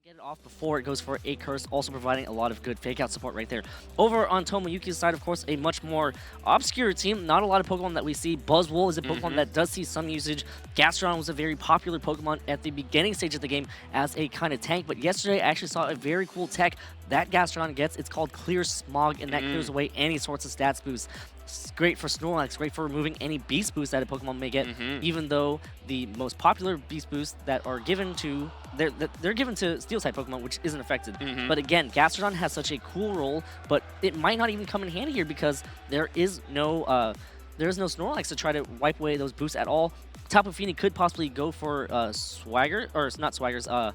Get it off before it goes for a curse, also providing a lot of good fake out support right there. Over on Tomoyuki's side, of course, a much more obscure team. Not a lot of Pokemon that we see. Buzzwole is a Pokemon that does see some usage. Gastrodon was a very popular Pokemon at the beginning stage of the game as a kind of tank, but yesterday I actually saw a very cool tech that Gastrodon gets. It's called Clear Smog, and that clears away any sorts of stats boosts. It's great for Snorlax, great for removing any beast boost that a Pokemon may get, even though the most popular beast boosts that are given to they're given to steel type Pokemon, which isn't affected. But again, Gastrodon has such a cool role, but it might not even come in handy here because there is no Snorlax to try to wipe away those boosts at all. Tapu Fini could possibly go for Swagger, or not Swaggers.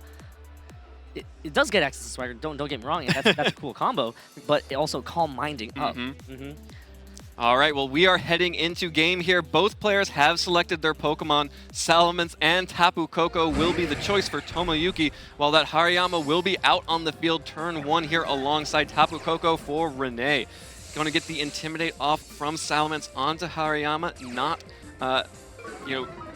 It does get access to Swagger. Don't get me wrong. That's a cool combo, but it also Calm Minding up. All right, well, we are heading into game here. Both players have selected their Pokemon. Salamence and Tapu Koko will be the choice for Tomoyuki, while that Hariyama will be out on the field turn 1 here alongside Tapu Koko for Rene. Going to get the Intimidate off from Salamence onto Hariyama.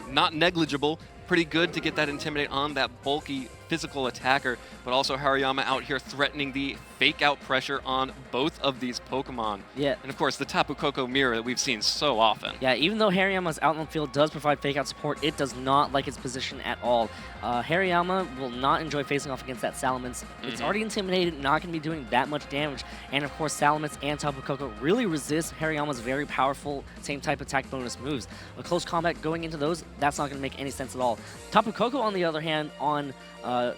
Not negligible. Pretty good to get that Intimidate on that bulky physical attacker, but also Hariyama out here threatening the fake out pressure on both of these Pokemon. Yeah. And of course, the Tapu Koko mirror that we've seen so often. Yeah, even though Hariyama's out on the field does provide fake out support, it does not like its position at all. Hariyama will not enjoy facing off against that Salamence. It's already intimidated, not going to be doing that much damage. And of course, Salamence and Tapu Koko really resist Hariyama's very powerful same type attack bonus moves. A close combat going into those, that's not going to make any sense at all. Tapu Koko, on the other hand, on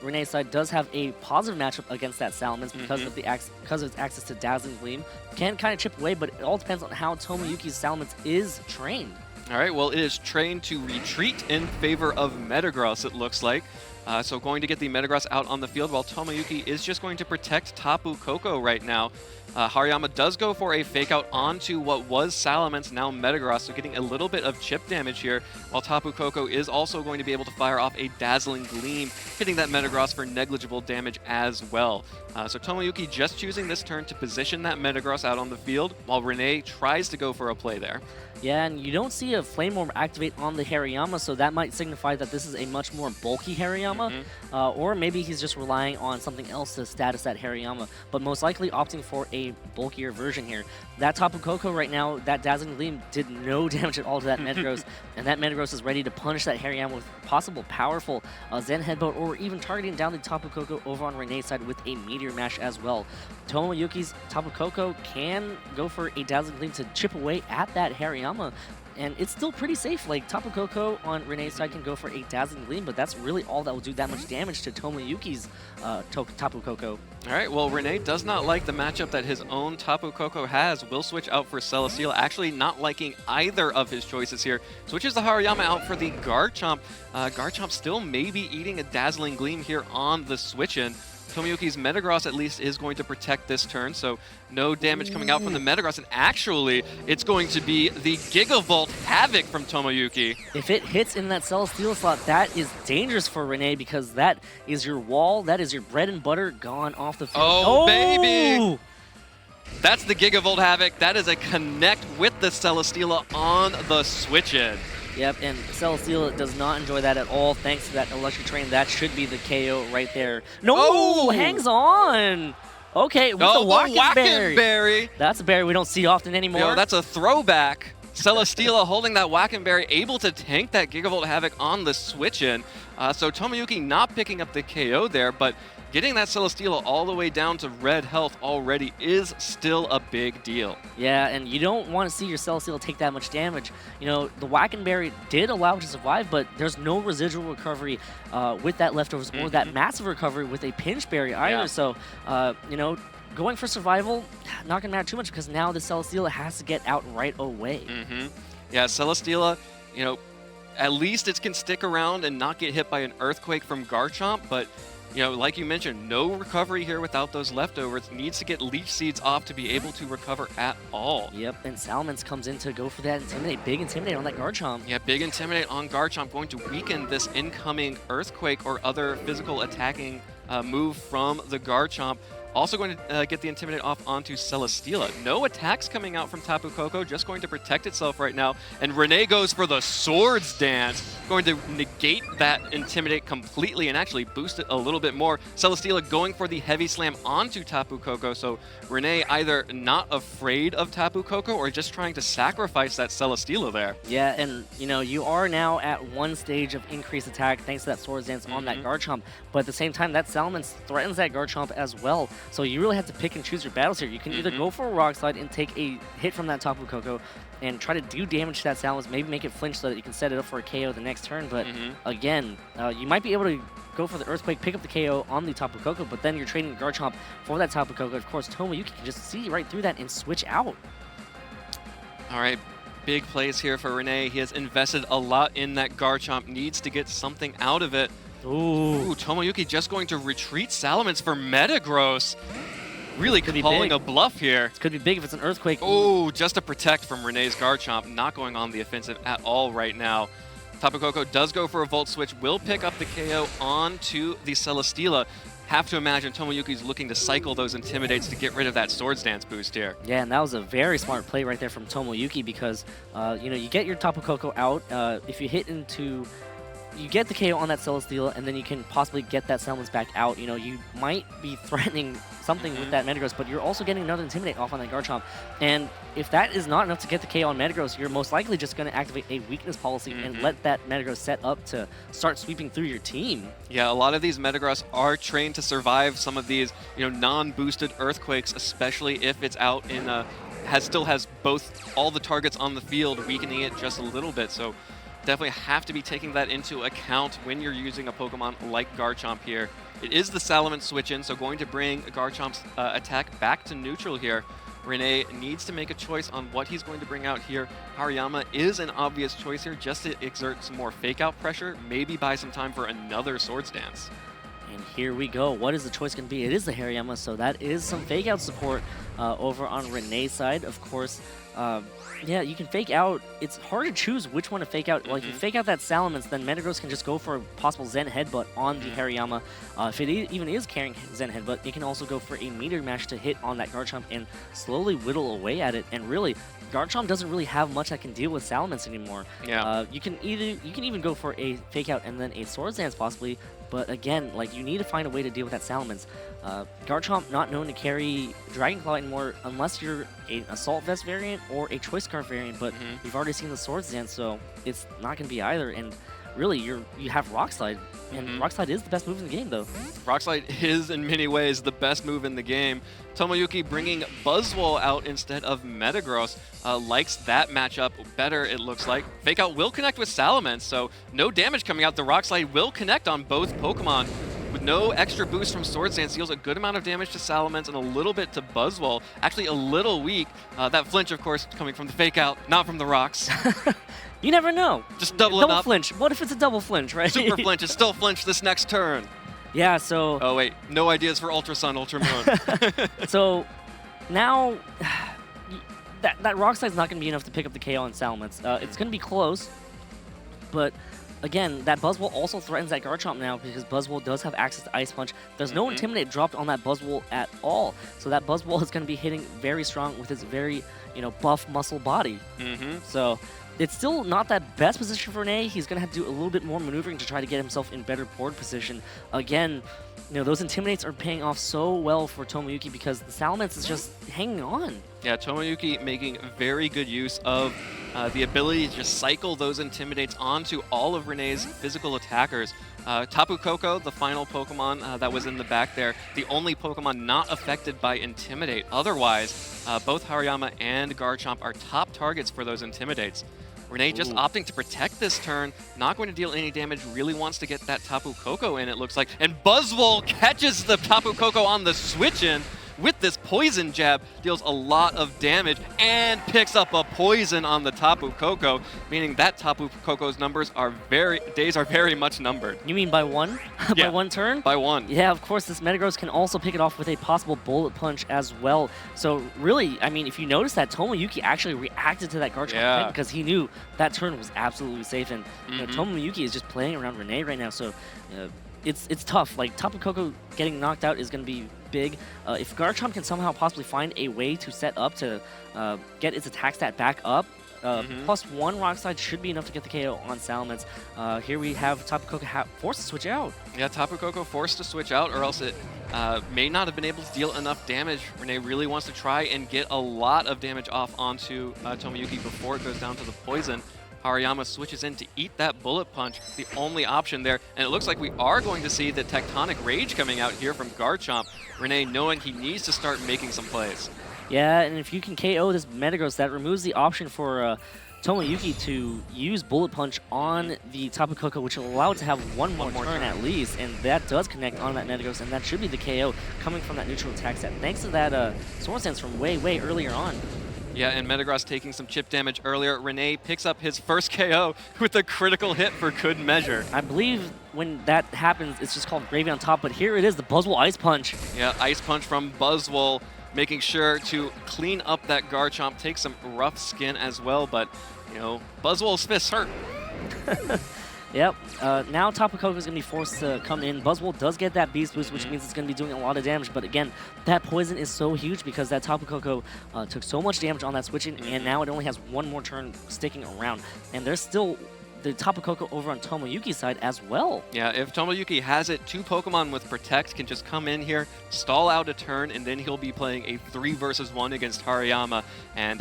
Rene's side, does have a positive matchup against that Salamence because of its access to Dazzling Gleam. Can kind of chip away, but it all depends on how Tomoyuki's Salamence is trained. All right, well, it is trained to retreat in favor of Metagross, it looks like. So going to get the Metagross out on the field, while Tomoyuki is just going to protect Tapu Koko right now. Hariyama does go for a fake out onto what was Salamence, now Metagross, so getting a little bit of chip damage here, while Tapu Koko is also going to be able to fire off a Dazzling Gleam, hitting that Metagross for negligible damage as well. So Tomoyuki just choosing this turn to position that Metagross out on the field, while Rene tries to go for a play there. Yeah, and you don't see a Flame Orb activate on the Hariyama, so that might signify that this is a much more bulky Hariyama, or maybe he's just relying on something else to status that Hariyama, but most likely opting for a bulkier version here. That Tapu Koko right now, that Dazzling Gleam did no damage at all to that Metagross, and that Metagross is ready to punish that Hariyama with possible powerful Zen Headbutt, or even targeting down the Tapu Koko over on Rene's side with a Meteor Mash as well. Tomoyuki's Tapu Koko can go for a Dazzling Gleam to chip away at that Hariyama, and it's still pretty safe. Like, Tapu Koko on Rene's side can go for a Dazzling Gleam, but that's really all that will do that much damage to Tomoyuki's Tapu Koko. All right, well, Rene does not like the matchup that his own Tapu Koko has. Will switch out for Celesteela, actually not liking either of his choices here. Switches the Hariyama out for the Garchomp. Garchomp still maybe eating a Dazzling Gleam here on the switch-in. Tomoyuki's Metagross at least is going to protect this turn, so no damage coming out from the Metagross, and actually, it's going to be the Gigavolt Havoc from Tomoyuki. If it hits in that Celesteela slot, that is dangerous for Rene because that is your wall, that is your bread and butter gone off the field. Oh, baby! That's the Gigavolt Havoc. That is a connect with the Celesteela on the switch-in. Yep, and Celesteela does not enjoy that at all thanks to that Electric Train. That should be the KO right there. No! Hangs on! Okay, with the Wackenberry. Berry. That's a berry we don't see often anymore. Yo, that's a throwback. Celesteela holding that Wackenberry, able to tank that Gigavolt Havoc on the switch-in. So Tomoyuki not picking up the KO there, but getting that Celesteela all the way down to red health already is still a big deal. Yeah, and you don't want to see your Celesteela take that much damage. You know, the Wackenberry did allow it to survive, but there's no residual recovery with that leftovers or that massive recovery with a Pinch Berry either. Yeah. So, you know, going for survival, not going to matter too much because now the Celesteela has to get out right away. Yeah, Celesteela, you know, at least it can stick around and not get hit by an Earthquake from Garchomp, but you know, like you mentioned, no recovery here without those leftovers. Needs to get Leaf Seeds off to be able to recover at all. Yep, and Salamence comes in to go for that Intimidate. Big Intimidate on that Garchomp. Yeah, big Intimidate on Garchomp, going to weaken this incoming Earthquake or other physical attacking move from the Garchomp. Also going to get the Intimidate off onto Celesteela. No attacks coming out from Tapu Koko, just going to protect itself right now. And Rene goes for the Swords Dance, going to negate that Intimidate completely and actually boost it a little bit more. Celesteela going for the Heavy Slam onto Tapu Koko, so Rene either not afraid of Tapu Koko or just trying to sacrifice that Celesteela there. Yeah, and you are now at one stage of increased attack thanks to that Swords Dance on that Garchomp, but at the same time that Salamence threatens that Garchomp as well, so you really have to pick and choose your battles here. You can either go for a Rock Slide and take a hit from that Tapu Koko and try to do damage to that Salamence, maybe make it flinch so that you can set it up for a KO the next turn, but again, you might be able to go for the Earthquake, pick up the KO on the Tapu Koko, but then you're trading Garchomp for that Tapu Koko. Of course, Tomoyuki can just see right through that and switch out. All right, big plays here for Rene. He has invested a lot in that Garchomp, needs to get something out of it. Ooh, Tomoyuki just going to retreat Salamence for Metagross. Really calling a bluff here. It could be big if it's an Earthquake. Oh, just a protect from Rene's Garchomp, not going on the offensive at all right now. Tapu Koko does go for a Volt Switch, will pick up the KO onto the Celesteela. Have to imagine Tomoyuki's looking to cycle those Intimidates to get rid of that Swords Dance boost here. Yeah, and that was a very smart play right there from Tomoyuki because, you get your Tapu Koko out. If you hit into... You get the KO on that Celesteela, and then you can possibly get that Salamence back out. You might be threatening something with that Metagross, but you're also getting another Intimidate off on that Garchomp. And if that is not enough to get the KO on Metagross, you're most likely just going to activate a Weakness Policy and let that Metagross set up to start sweeping through your team. Yeah, a lot of these Metagross are trained to survive some of these, non-boosted Earthquakes, especially if it's out in still has all the targets on the field, weakening it just a little bit. So definitely have to be taking that into account when you're using a Pokemon like Garchomp here. It is the Salamence switch-in, so going to bring Garchomp's attack back to neutral here. Rene needs to make a choice on what he's going to bring out here. Hariyama is an obvious choice here, just to exert some more fake-out pressure, maybe buy some time for another Swords Dance. And here we go. What is the choice going to be? It is the Hariyama, so that is some fake-out support over on Rene's side. Of course, yeah, you can fake out. It's hard to choose which one to fake out. Like, if you fake out that Salamence, then Metagross can just go for a possible Zen Headbutt on the Hariyama. If it even is carrying Zen Headbutt, it can also go for a Meteor Mash to hit on that Garchomp and slowly whittle away at it. And really, Garchomp doesn't really have much that can deal with Salamence anymore. Yeah. You can even go for a fake out and then a Swords Dance possibly. But again, you need to find a way to deal with that Salamence. Garchomp not known to carry Dragon Claw anymore unless you're an Assault Vest variant or a Choice Scarf variant, but we've already seen the Swords Dance, so it's not going to be either. And really, you have Rock Slide, and Rock Slide is the best move in the game, though. Rock Slide is, in many ways, the best move in the game. Tomoyuki bringing Buzzwole out instead of Metagross. Likes that matchup better, it looks like. Fake Out will connect with Salamence, so no damage coming out. The Rock Slide will connect on both Pokemon. With no extra boost from Swords Dance, deals a good amount of damage to Salamence and a little bit to Buzzwole. Actually, a little weak. That flinch, of course, coming from the Fake Out, not from the rocks. You never know. Just double it up. Double flinch. What if it's a double flinch, right? Super flinch. It's still flinch this next turn. Yeah, so... Oh, wait. No ideas for Ultra Sun, Ultra Moon. So, now... That Rock Slide's not going to be enough to pick up the KO on Salamence. It's going to be close, but... Again, that Buzzwole also threatens that Garchomp now because Buzzwole does have access to Ice Punch. There's no Intimidate dropped on that Buzzwole at all. So that Buzzwole is going to be hitting very strong with its very, buff muscle body. So it's still not that best position for Rene. He's going to have to do a little bit more maneuvering to try to get himself in better board position. Again, those Intimidates are paying off so well for Tomoyuki because the Salamence is just hanging on. Yeah, Tomoyuki making very good use of the ability to just cycle those Intimidates onto all of Rene's physical attackers. Tapu Koko, the final Pokemon that was in the back there, the only Pokemon not affected by Intimidate. Otherwise, both Hariyama and Garchomp are top targets for those Intimidates. Rene just opting to protect this turn, not going to deal any damage, really wants to get that Tapu Koko in, it looks like. And Buzzwole catches the Tapu Koko on the switch-in with this Poison Jab, deals a lot of damage, and picks up a Poison on the Tapu Koko, meaning that Tapu Koko's days are very much numbered. You mean by one? By one turn? By one. Yeah, of course, this Metagross can also pick it off with a possible Bullet Punch as well. So really, I mean, if you notice that Tomoyuki actually reacted to that Garchomp because he knew that turn was absolutely safe, and Tomoyuki is just playing around Rene right now, so it's tough. Tapu Koko getting knocked out is going to be big. If Garchomp can somehow possibly find a way to set up to get its attack stat back up, +1 Rock Slide should be enough to get the KO on Salamence. Here we have Tapu Koko forced to switch out. Yeah, Tapu Koko forced to switch out, or else it may not have been able to deal enough damage. Rene really wants to try and get a lot of damage off onto Tomoyuki before it goes down to the poison. Hariyama switches in to eat that Bullet Punch, the only option there. And it looks like we are going to see the Tectonic Rage coming out here from Garchomp. Rene knowing he needs to start making some plays. Yeah, and if you can KO this Metagross, that removes the option for Tomoyuki to use Bullet Punch on the Tapu Koko, which will allow it to have one more turn at least, and that does connect on that Metagross, and that should be the KO coming from that neutral attack set, thanks to that Swords Dance from way earlier on. Yeah, and Metagross taking some chip damage earlier. Rene picks up his first KO with a critical hit for good measure. I believe when that happens, it's just called Gravy on top, but here it is, the Buzzwole Ice Punch. Yeah, Ice Punch from Buzzwole, making sure to clean up that Garchomp, take some rough skin as well, but, you know, Buzzwole's fists hurt. Yep. Now Tapu Koko is going to be forced to come in. Buzzwole does get that Beast Boost, which means it's going to be doing a lot of damage. But again, that poison is so huge because that Tapu Koko took so much damage on that switching, and now it only has one more turn sticking around. And there's still the Tapu Koko over on Tomoyuki's side as well. Yeah, if Tomoyuki has it, 2 Pokemon with Protect can just come in here, stall out a turn, and then he'll be playing a 3 versus 1 against Hariyama. And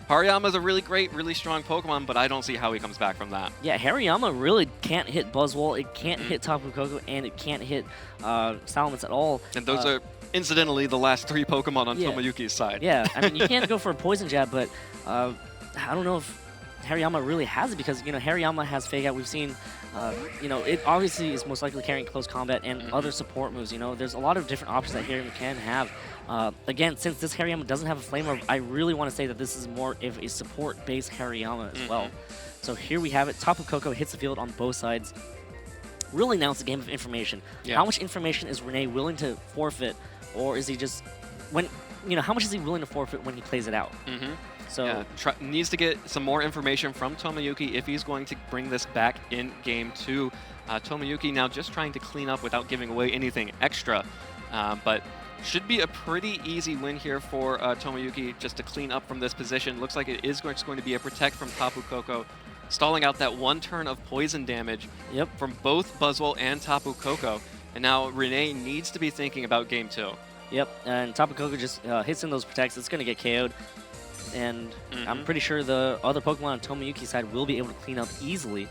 Hariyama's a really great, really strong Pokemon, but I don't see how he comes back from that. Yeah, Hariyama really can't hit Buzzwole, it can't hit Tapu Koko, and it can't hit Salamence at all. And those are, incidentally, the last 3 Pokemon on Tomoyuki's side. Yeah, I mean, you can't go for a Poison Jab, but I don't know if Hariyama really has it because, you know, Hariyama has Fake Out. We've seen, you know, it obviously is most likely carrying Close Combat and other support moves. You know, there's a lot of different options that Hariyama can have. Again, since this Hariyama doesn't have a Flame Orb, I really want to say that this is more of a support-based Hariyama as well. So here we have it. Tapu Koko hits the field on both sides. Really now it's a game of information. Yeah. How much information is Rene willing to forfeit, or is he just, when, you know, how much is he willing to forfeit when he plays it out? So yeah, needs to get some more information from Tomoyuki if he's going to bring this back in Game 2. Tomoyuki now just trying to clean up without giving away anything extra, but should be a pretty easy win here for Tomoyuki just to clean up from this position. Looks like it is going to be a Protect from Tapu Koko, stalling out that 1 turn of poison damage from both Buzzwole and Tapu Koko. And now Rene needs to be thinking about Game 2. Yep, and Tapu Koko just hits in those Protects. It's going to get KO'd. And I'm pretty sure the other Pokemon on Tomoyuki's side will be able to clean up easily.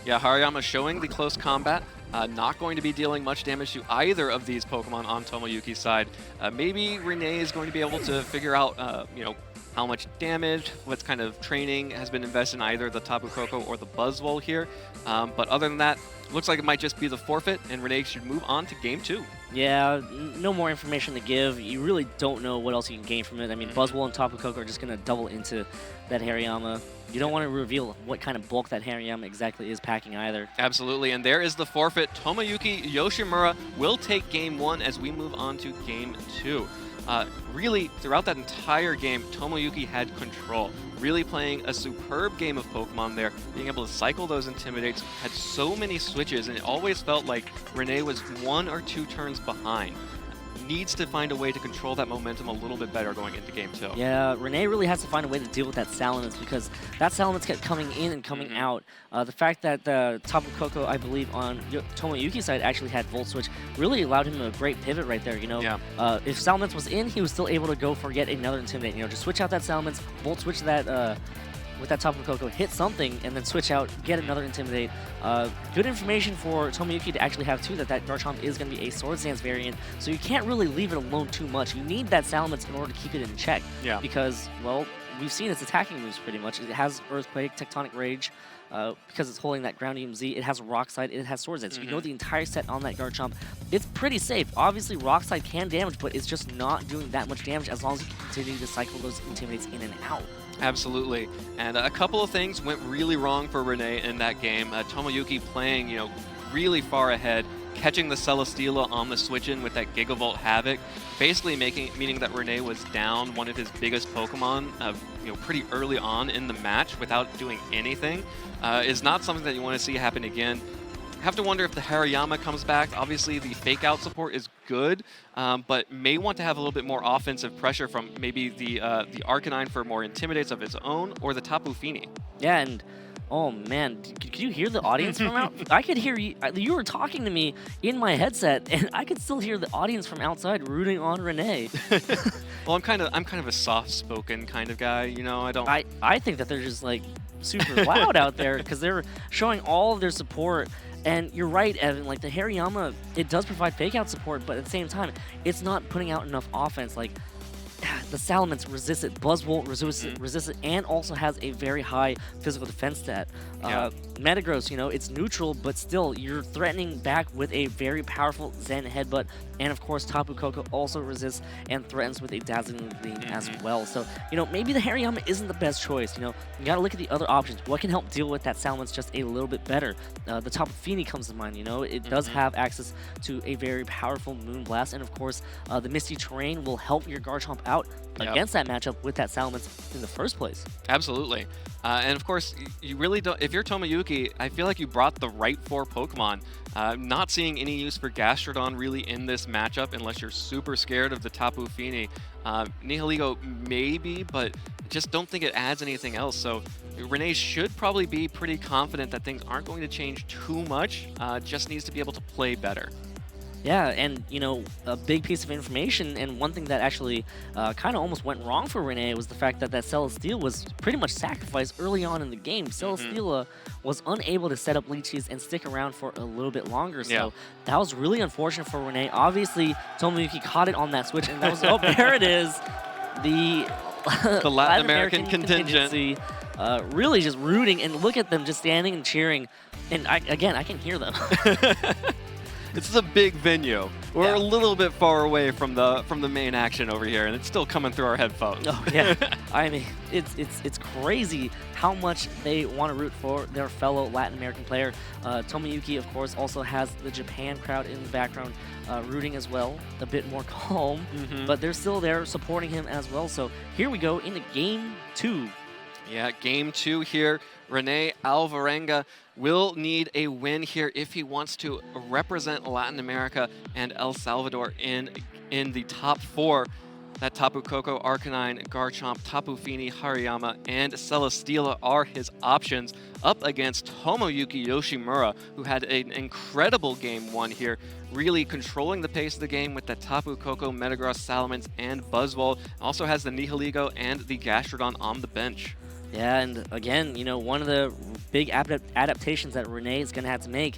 Yeah, Hariyama showing the close combat. Not going to be dealing much damage to either of these Pokemon on Tomoyuki's side. Maybe Rene is going to be able to figure out, you know, how much damage, what kind of training has been invested in either the Tapu Koko or the Buzzwole here. But other than that, looks like it might just be the forfeit, and Rene should move on to Game 2. Yeah, no more information to give. You really don't know what else you can gain from it. I mean, Buzzwole and Tapu Koko are just going to double into that Hariyama. You don't want to reveal what kind of bulk that Hariyama exactly is packing either. Absolutely, and there is the forfeit. Tomoyuki Yoshimura will take Game 1 as we move on to Game 2. Really, throughout that entire game, Tomoyuki had control. Really playing a superb game of Pokemon there, being able to cycle those Intimidates, had so many switches, and it always felt like Rene was 1 or 2 turns behind. Needs to find a way to control that momentum a little bit better going into Game 2. Yeah, Rene really has to find a way to deal with that Salamence because that Salamence kept coming in and coming out. The fact that the Tapu Koko, I believe, on Tomoyuki's side actually had Volt Switch really allowed him a great pivot right there, you know? Yeah. If Salamence was in, he was still able to go for yet another Intimidate. You know, just switch out that Salamence, Volt Switch that with that Tapu Koko, hit something, and then switch out, get another Intimidate. Good information for Tomoyuki to actually have, too, that Garchomp is going to be a Swords Dance variant, so you can't really leave it alone too much. You need that Salamence in order to keep it in check. Yeah. Because, well, we've seen its attacking moves pretty much. It has Earthquake, Tectonic Rage, because it's holding that Ground EMZ. It has Rock Slide, it has Swords Dance. So you know the entire set on that Garchomp. It's pretty safe. Obviously, Rock Slide can damage, but it's just not doing that much damage as long as you continue to cycle those Intimidates in and out. Absolutely. And a couple of things went really wrong for Rene in that game. Tomoyuki playing, you know, really far ahead, catching the Celesteela on the switch-in with that Gigavolt Havoc, basically meaning that Rene was down one of his biggest Pokemon, you know, pretty early on in the match without doing anything, is not something that you want to see happen again. Have to wonder if the Hariyama comes back. Obviously, the fake out support is good, but may want to have a little bit more offensive pressure from maybe the Arcanine for more intimidates of its own, or the Tapu Fini. Yeah, and oh man, could you hear the audience from out? I could hear you. You were talking to me in my headset, and I could still hear the audience from outside rooting on Rene. Well, I'm kind of a soft-spoken kind of guy, you know. I think that they're just like super loud out there because they're showing all of their support. And you're right, Evan, like the Hariyama, it does provide fake out support, but at the same time, it's not putting out enough offense. Like, the Salamence resist it, Buzzwole resist it, and also has a very high physical defense stat. Yeah. Metagross, you know, it's neutral, but still, you're threatening back with a very powerful Zen Headbutt, and of course, Tapu Koko also resists and threatens with a Dazzling Gleam as well. So, you know, maybe the Hariyama isn't the best choice, you know. You gotta look at the other options. What can help deal with that Salamence just a little bit better? The Tapu Fini comes to mind, you know. It does have access to a very powerful Moonblast, and of course, the Misty Terrain will help your Garchomp out against that matchup with that Salamence in the first place. Absolutely. And of course, you really don't. If you're Tomoyuki, I feel like you brought the right 4 Pokemon. Not seeing any use for Gastrodon really in this matchup unless you're super scared of the Tapu Fini. Nihilego maybe, but just don't think it adds anything else. So Rene should probably be pretty confident that things aren't going to change too much. Just needs to be able to play better. Yeah, and you know, a big piece of information, and one thing that actually kind of almost went wrong for Rene was the fact that Celesteela was pretty much sacrificed early on in the game. Celesteela was unable to set up Leeches and stick around for a little bit longer, so that was really unfortunate for Rene. Obviously, Tomoyuki caught it on that switch, and that was, oh, there it is. The Latin American contingency. Really just rooting, and look at them just standing and cheering, and I can hear them. This is a big venue. We're a little bit far away from the main action over here, and it's still coming through our headphones. Oh yeah, I mean it's crazy how much they want to root for their fellow Latin American player. Tomoyuki, of course, also has the Japan crowd in the background rooting as well, a bit more calm, but they're still there supporting him as well. So here we go into Game 2. Yeah, Game 2 here. Rene Alvarenga will need a win here if he wants to represent Latin America and El Salvador in the top 4. That Tapu Koko, Arcanine, Garchomp, Tapu Fini, Hariyama, and Celesteela are his options up against Tomoyuki Yoshimura, who had an incredible Game 1 here, really controlling the pace of the game with the Tapu Koko, Metagross, Salamence, and Buzzwole. Also has the Nihilego and the Gastrodon on the bench. Yeah, and again, you know, one of the big adaptations that Rene is going to have to make,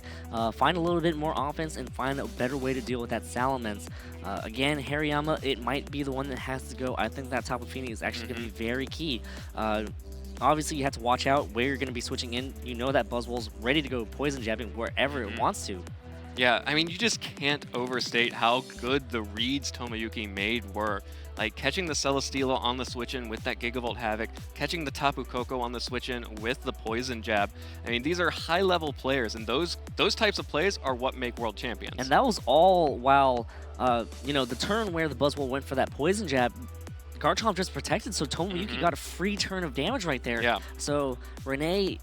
find a little bit more offense and find a better way to deal with that Salamence. Again, Hariyama, it might be the one that has to go. I think that Tapu Fini is actually going to be very key. Obviously, you have to watch out where you're going to be switching in. You know that Buzzwole's ready to go poison jabbing wherever it wants to. Yeah, I mean, you just can't overstate how good the reads Tomoyuki made were. Like catching the Celesteela on the switch-in with that Gigavolt Havoc, catching the Tapu Koko on the switch-in with the Poison Jab. I mean, these are high-level players, and those types of plays are what make world champions. And that was all while, you know, the turn where the Buzzwole went for that Poison Jab, Garchomp just protected, so Tomoyuki got a free turn of damage right there. Yeah. So Rene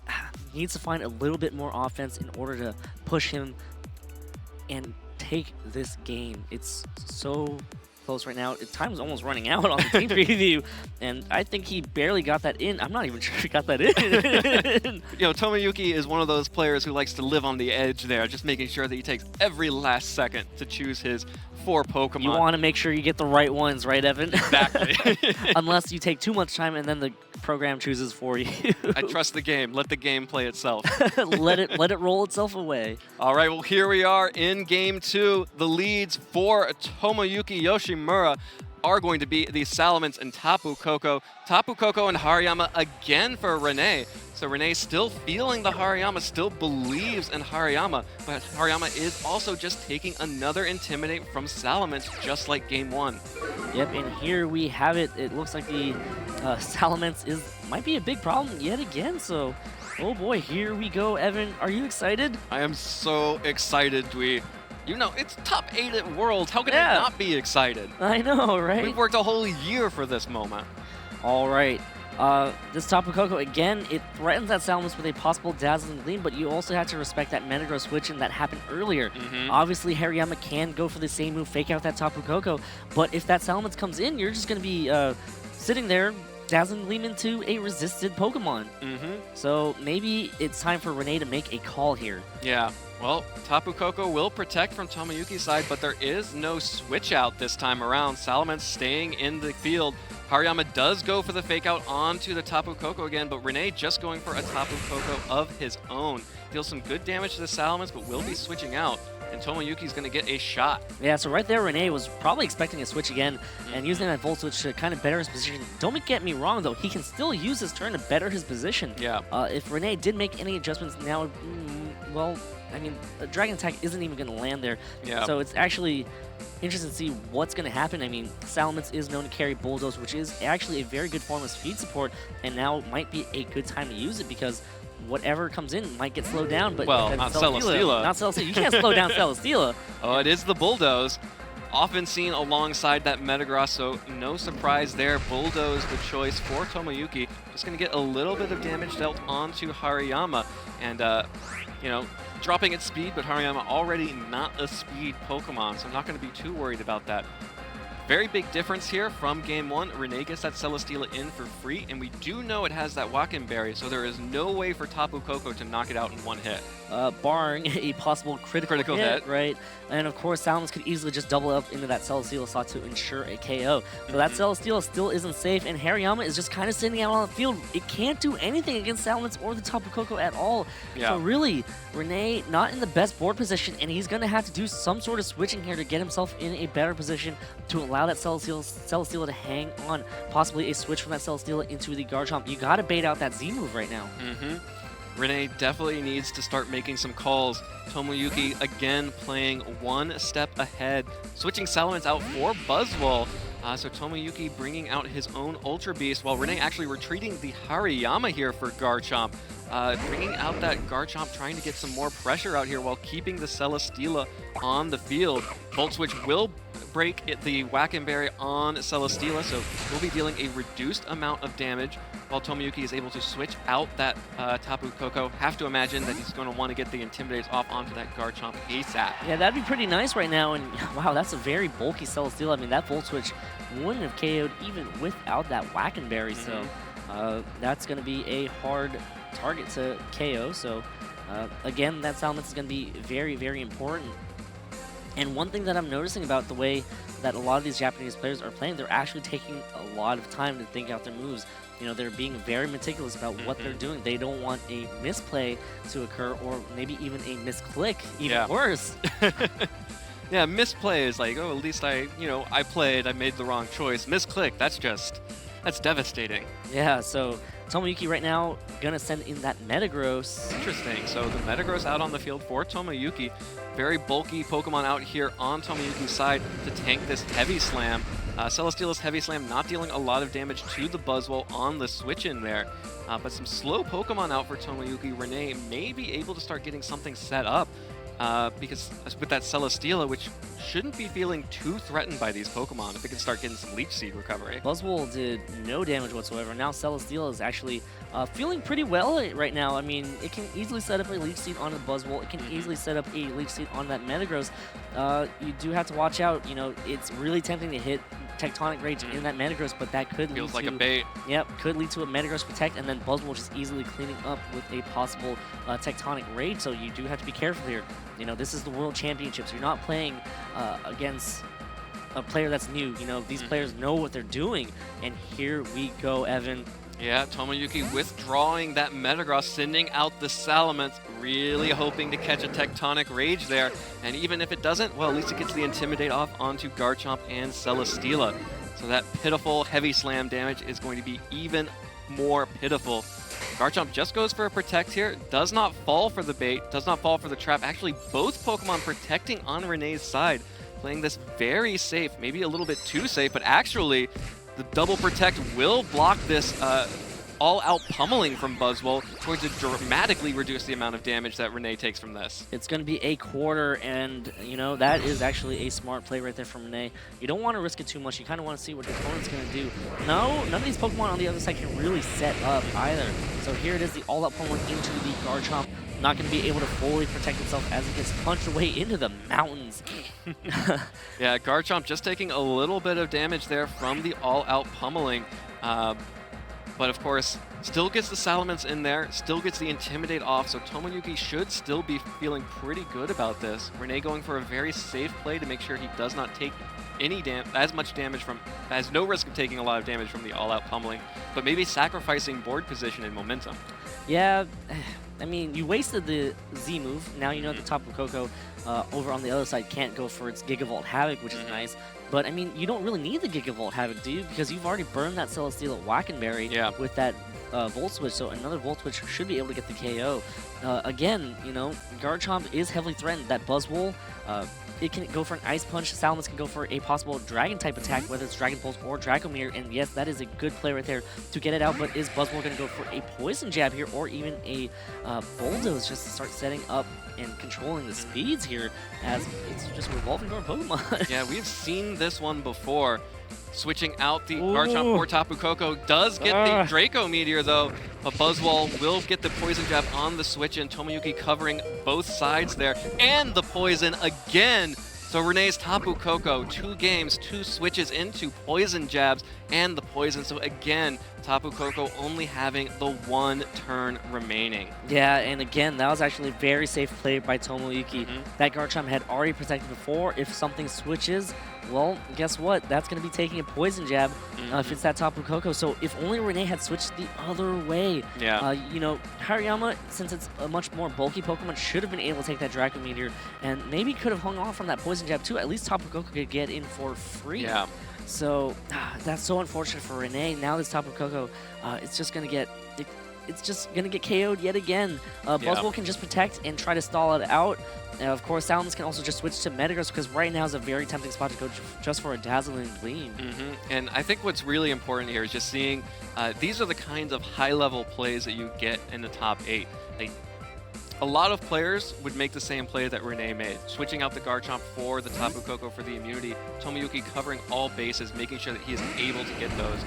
needs to find a little bit more offense in order to push him and take this game. It's so close right now. Time is almost running out on the team preview, and I think he barely got that in. I'm not even sure he got that in. You know, Tomoyuki is one of those players who likes to live on the edge there, just making sure that he takes every last second to choose his 4 Pokemon. You want to make sure you get the right ones, right, Evan? Exactly. Unless you take too much time and then the program chooses for you. I trust the game. Let the game play itself. let it roll itself away. All right, well, here we are in Game 2. The leads for Tomoyuki Yoshimura are going to be the Salamence and Tapu Koko. Tapu Koko and Hariyama again for Rene. So Rene still feeling the Hariyama, still believes in Hariyama, but Hariyama is also just taking another Intimidate from Salamence, just like Game 1. Yep, and here we have it. It looks like the Salamence might be a big problem yet again, so oh boy, here we go. Evan, are you excited? I am so excited, Dwee. You know, it's top 8 at Worlds. How can I not be excited? I know, right? We've worked a whole year for this moment. All right, This Tapu Koko, again, it threatens that Salamence with a possible Dazzling Gleam, but you also have to respect that Metagross switch in that happened earlier. Obviously, Hariyama can go for the same move, fake out that Tapu Koko, but if that Salamence comes in, you're just going to be sitting there, Dazzling Gleam into a resisted Pokemon. So maybe it's time for Rene to make a call here. Yeah. Well, Tapu Koko will protect from Tomoyuki's side, but there is no switch out this time around. Salamence staying in the field. Hariyama does go for the fake out onto the Tapu Koko again, but Rene just going for a Tapu Koko of his own. Deals some good damage to the Salamence, but will be switching out. And Tomoyuki's going to get a shot. Yeah, so right there, Rene was probably expecting a switch again and using that Volt Switch to kind of better his position. Don't get me wrong, though. He can still use his turn to better his position. Yeah. If Rene did make any adjustments now, well, I mean, the Dragon Attack isn't even going to land there. Yeah. So it's actually interesting to see what's going to happen. I mean, Salamence is known to carry Bulldoze, which is actually a very good form of speed support, and now might be a good time to use it because whatever comes in might get slowed down. But well, not Celesteela. Not Celesteela. You can't slow down Celesteela. Oh, it is the Bulldoze. Often seen alongside that Metagross, so no surprise there. Bulldoze the choice for Tomoyuki. Just going to get a little bit of damage dealt onto Hariyama. And, you know, dropping its speed, but Hariyama already not a speed Pokemon, so I'm not going to be too worried about that. Very big difference here from Game 1. Rene gets that Celesteela in for free, and we do know it has that Wackenberry, so there is no way for Tapu Koko to knock it out in one hit. Barring a possible critical hit, right? And of course, Salamence could easily just double up into that Celesteela slot to ensure a KO. But that Celesteela still isn't safe, and Hariyama is just kind of sitting out on the field. It can't do anything against Salamence or the Tapu Koko at all. Yeah. So really, Rene not in the best board position, and he's going to have to do some sort of switching here to get himself in a better position to allow that Celesteela to hang on. Possibly a switch from that Celesteela into the Garchomp. You got to bait out that Z move right now. Rene definitely needs to start making some calls. Tomoyuki again playing one step ahead, switching Salamence out for Buzzwole. So Tomoyuki bringing out his own Ultra Beast, while Rene actually retreating the Hariyama here for Garchomp. Bringing out that Garchomp, trying to get some more pressure out here while keeping the Celesteela on the field. Volt Switch will break the Wackenberry on Celesteela, so we'll be dealing a reduced amount of damage while Tomoyuki is able to switch out that Tapu Koko. Have to imagine that he's going to want to get the Intimidates off onto that Garchomp ASAP. Yeah, that'd be pretty nice right now, and wow, that's a very bulky Celesteela. I mean, that Volt Switch wouldn't have KO'd even without that Wackenberry, so that's going to be a hard target to KO. So again, that Salamence is going to be very, very important. And one thing that I'm noticing about the way that a lot of these Japanese players are playing, they're actually taking a lot of time to think out their moves. You know, they're being very meticulous about what they're doing. They don't want a misplay to occur, or maybe even a misclick, even worse. Yeah, misplay is like, oh, at least I played, I made the wrong choice. Misclick, that's devastating. Yeah, so Tomoyuki right now gonna send in that Metagross. Interesting. So the Metagross out on the field for Tomoyuki. Very bulky Pokemon out here on Tomoyuki's side to tank this Heavy Slam. Celesteela's Heavy Slam not dealing a lot of damage to the Buzzwole on the switch in there. But some slow Pokemon out for Tomoyuki. Rene may be able to start getting something set up. Because with that Celesteela, which shouldn't be feeling too threatened by these Pokemon if it can start getting some Leech Seed recovery. Buzzwole did no damage whatsoever. Now Celesteela is actually feeling pretty well right now. I mean, it can easily set up a Leech Seed on the Buzzwole. It can easily set up a Leech Seed on that Metagross. You do have to watch out. You know, it's really tempting to hit Tectonic Rage in that Metagross, but that could feels lead like a bait. Yep, could lead to a Metagross Protect, and then Buzzwole just easily cleaning up with a possible Tectonic Rage. So you do have to be careful here. You know, this is the World Championships. You're not playing against a player that's new. You know, these players know what they're doing. And here we go, Evan. Yeah, Tomoyuki withdrawing that Metagross, sending out the Salamence, really hoping to catch a Tectonic Rage there. And even if it doesn't, well, at least it gets the Intimidate off onto Garchomp and Celesteela. So that pitiful Heavy Slam damage is going to be even more pitiful. Garchomp just goes for a Protect here, does not fall for the bait, does not fall for the trap. Actually, both Pokemon protecting on Rene's side, playing this very safe, maybe a little bit too safe, but actually the double Protect will block this all-out pummeling from Buzzwole going to dramatically reduce the amount of damage that Rene takes from this. It's going to be a quarter, and, you know, that is actually a smart play right there from Rene. You don't want to risk it too much. You kind of want to see what the opponent's going to do. No, none of these Pokemon on the other side can really set up either. So here it is, the all-out pummeling into the Garchomp. Not going to be able to fully protect itself as it gets punched away into the mountains. Yeah, Garchomp just taking a little bit of damage there from the all-out pummeling. But of course, still gets the Salamence in there, still gets the Intimidate off, so Tomoyuki should still be feeling pretty good about this. Rene going for a very safe play to make sure he does not take as much damage from, has no risk of taking a lot of damage from the all-out pummeling, but maybe sacrificing board position and momentum. Yeah, I mean, you wasted the Z move. Now you know the Tapu Koko over on the other side can't go for its Gigavolt Havoc, which is nice. But, I mean, you don't really need the Gigavolt Havoc, do you? Because you've already burned that Celesteela Wackenberry with that Volt Switch, so another Volt Switch should be able to get the KO. Again, you know, Garchomp is heavily threatened. That Buzzwole, it can go for an Ice Punch. Salamence can go for a possible Dragon-type attack, whether it's Dragon Pulse or Draco Meteor, and yes, that is a good play right there to get it out, but is Buzzwole going to go for a Poison Jab here, or even a Bulldoze just to start setting up and controlling the speeds here as it's just revolving door Pokemon? Yeah, we've seen this one before. Switching out the Garchomp for Tapu Koko does get the Draco Meteor though, but Buzzwole will get the Poison Jab on the switch in. Tomoyuki covering both sides there, and the Poison again. So Rene's Tapu Koko, 2 games, 2 switches into Poison Jabs and the Poison. So again, Tapu Koko only having the 1 turn remaining. Yeah, and again, that was actually a very safe play by Tomoyuki. That Garchomp had already protected before. If something switches, well, guess what? That's going to be taking a Poison Jab if it's that Tapu Koko. So if only Rene had switched the other way. You know, Hariyama, since it's a much more bulky Pokemon, should have been able to take that Draco Meteor and maybe could have hung off from that Poison Jab too. At least Tapu Koko could get in for free. Yeah. So that's so unfortunate for Rene. Now this Tapu Koko, it's just going to get... It's just going to get KO'd yet again. Buzzwole can just protect and try to stall it out. Of course, Salamence can also just switch to Metagross because right now is a very tempting spot to go just for a Dazzling Gleam. And I think what's really important here is just seeing these are the kinds of high-level plays that you get in the top 8. A lot of players would make the same play that Rene made, switching out the Garchomp for the Tapu Koko for the immunity. Tomoyuki covering all bases, making sure that he is able to get those,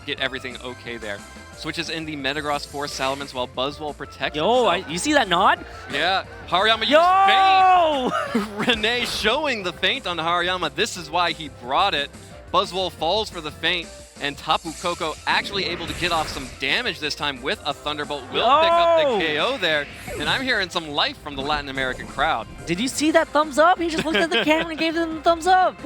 get everything okay there. Switches in the Metagross for Salamence while Buzzwole protects himself. You see that nod? Yeah, Hariyama used feint. Rene showing the feint on Hariyama. This is why he brought it. Buzzwole falls for the feint, and Tapu Koko actually able to get off some damage this time with a Thunderbolt. Will pick up the KO there, and I'm hearing some life from the Latin American crowd. Did you see that thumbs up? He just looked at the camera and gave them the thumbs up.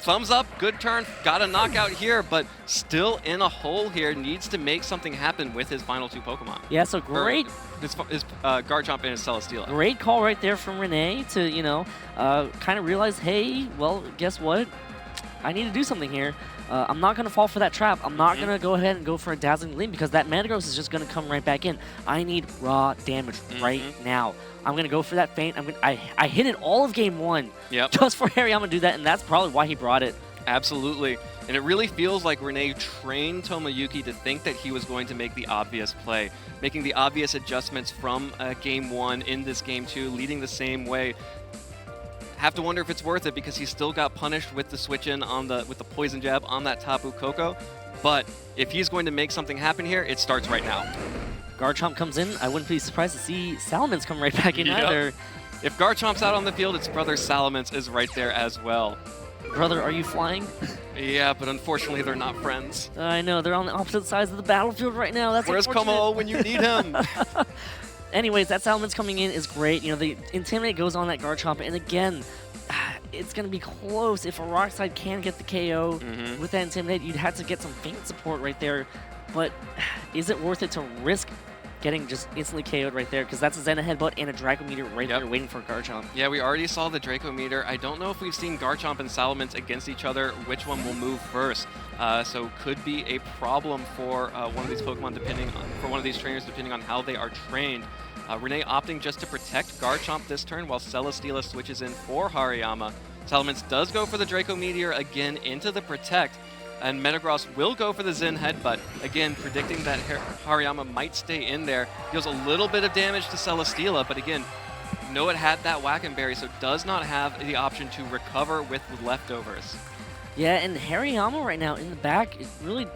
Thumbs up, good turn, got a knockout here, but still in a hole here, needs to make something happen with his final 2 Pokemon. Yeah, so great. His Garchomp and his Celesteela. Great call right there from Rene to, you know, kind of realize, hey, well, guess what? I need to do something here. I'm not going to fall for that trap. I'm not going to go ahead and go for a Dazzling Gleam because that Metagross is just going to come right back in. I need raw damage right now. I'm going to go for that feint. I hit it all of game 1 just for Hariyama to do that, and that's probably why he brought it. Absolutely. And it really feels like Rene trained Tomoyuki to think that he was going to make the obvious play, making the obvious adjustments from game 1 in this game 2, leading the same way. Have to wonder if it's worth it because he still got punished with the switch in on with the Poison Jab on that Tapu Koko. But if he's going to make something happen here, it starts right now. Garchomp comes in. I wouldn't be surprised to see Salamence come right back in either. If Garchomp's out on the field, its brother Salamence is right there as well. Brother, are you flying? Yeah, but unfortunately they're not friends. I know, they're on the opposite sides of the battlefield right now. That's Where's Como when you need him? Anyways, that Salamence coming in is great. You know, the Intimidate goes on that Garchomp, and again, it's going to be close. If a Rock Slide can get the KO with that Intimidate, you'd have to get some feint support right there. But is it worth it to risk getting just instantly KO'd right there? Because that's a Zen Headbutt and a Draco Meteor right there waiting for Garchomp. Yeah, we already saw the Draco Meteor. I don't know if we've seen Garchomp and Salamence against each other, which one will move first. So could be a problem for one of these Pokemon for one of these trainers depending on how they are trained. Rene opting just to protect Garchomp this turn while Celesteela switches in for Hariyama. Salamence does go for the Draco Meteor again into the Protect. and Metagross will go for the Zen headbutt. Again, predicting that Hariyama might stay in there. Deals a little bit of damage to Celesteela, but again, know it had that Whack and Berry, so it does not have the option to recover with leftovers. Yeah, and Hariyama right now in the back is really...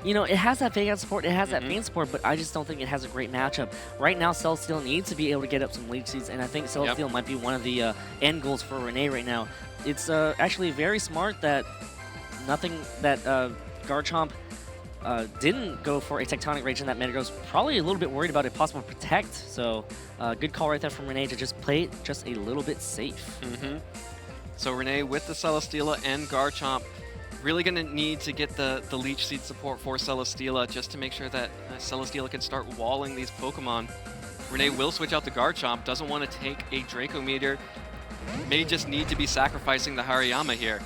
You know, it has that fake out support, it has that feint support, but I just don't think it has a great matchup. Right now, Celesteela needs to be able to get up some leech seeds, and I think Celesteela might be one of the end goals for Rene right now. It's actually very smart that Garchomp didn't go for a Tectonic Rage, and that Metagross probably a little bit worried about a possible Protect. So good call right there from Rene to just play it just a little bit safe. So Rene with the Celesteela and Garchomp, really going to need to get the Leech Seed support for Celesteela just to make sure that Celesteela can start walling these Pokemon. Rene will switch out the Garchomp, doesn't want to take a Draco Meteor, may just need to be sacrificing the Hariyama here.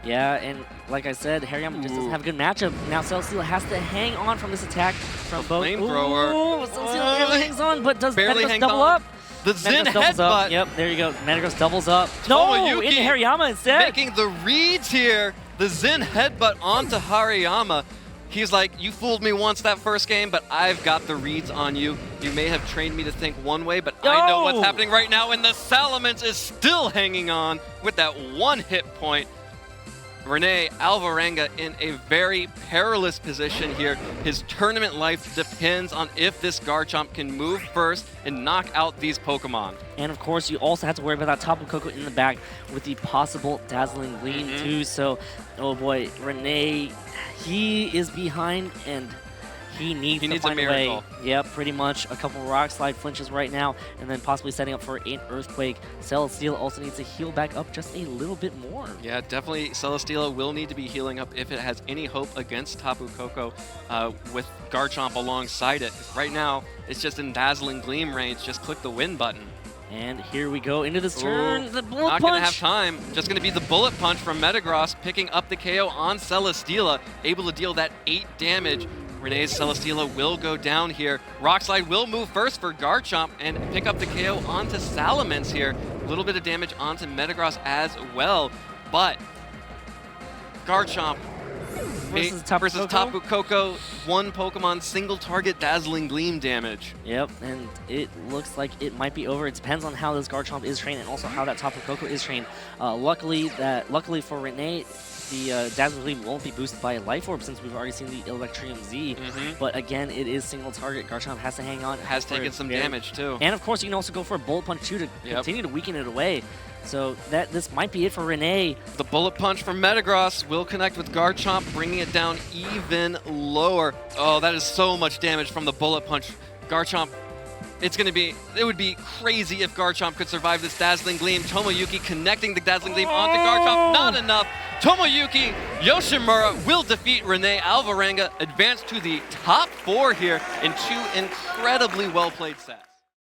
Yeah, and like I said, Hariyama just doesn't have a good matchup. Now Celesteela has to hang on from this attack from both. Flamethrower. Celesteela barely hangs on, but does barely Metagross double up? The Zen headbutt. Yep, there you go. Metagross doubles up. No, into Hariyama instead. Making the reads here. The Zen headbutt onto Hariyama. He's like, you fooled me once that first game, but I've got the reads on you. You may have trained me to think one way, but I know what's happening right now, and the Salamence is still hanging on with that one hit point. Rene Alvarenga in a very perilous position here. His tournament life depends on if this Garchomp can move first and knock out these Pokemon. And of course, you also have to worry about that Tapu Koko in the back with the possible Dazzling Gleam too. So, oh boy, Rene, he is behind and he needs to find a way. Yep, pretty much. A couple Rock Slide flinches right now, and then possibly setting up for an Earthquake. Celesteela also needs to heal back up just a little bit more. Yeah, definitely Celesteela will need to be healing up if it has any hope against Tapu Koko with Garchomp alongside it. Right now, it's just in Dazzling Gleam range. Just click the win button. And here we go into this turn. The Bullet Punch. Not going to have time. Just going to be the Bullet Punch from Metagross, picking up the KO on Celesteela, able to deal that 8 damage. Rene's Celesteela will go down here. Rock Slide will move first for Garchomp and pick up the KO onto Salamence here. A little bit of damage onto Metagross as well, but Garchomp versus Tapu Koko, one Pokemon, single target Dazzling Gleam damage. Yep, and it looks like it might be over. It depends on how this Garchomp is trained and also how that Tapu Koko is trained. Luckily for Rene, the Dazzling Gleam won't be boosted by a Life Orb since we've already seen the Electrium Z. But again, it is single target. Garchomp has to hang on. Has taken some damage too. And of course, you can also go for a Bullet Punch too to continue to weaken it away. So this might be it for Rene. The Bullet Punch from Metagross will connect with Garchomp, bringing it down even lower. Oh, that is so much damage from the Bullet Punch. Garchomp, it would be crazy if Garchomp could survive this Dazzling Gleam. Tomoyuki connecting the Dazzling Gleam onto Garchomp, not enough. Tomoyuki, Yoshimura will defeat Rene Alvarenga, advance to the top 4 here in 2 incredibly well-played sets.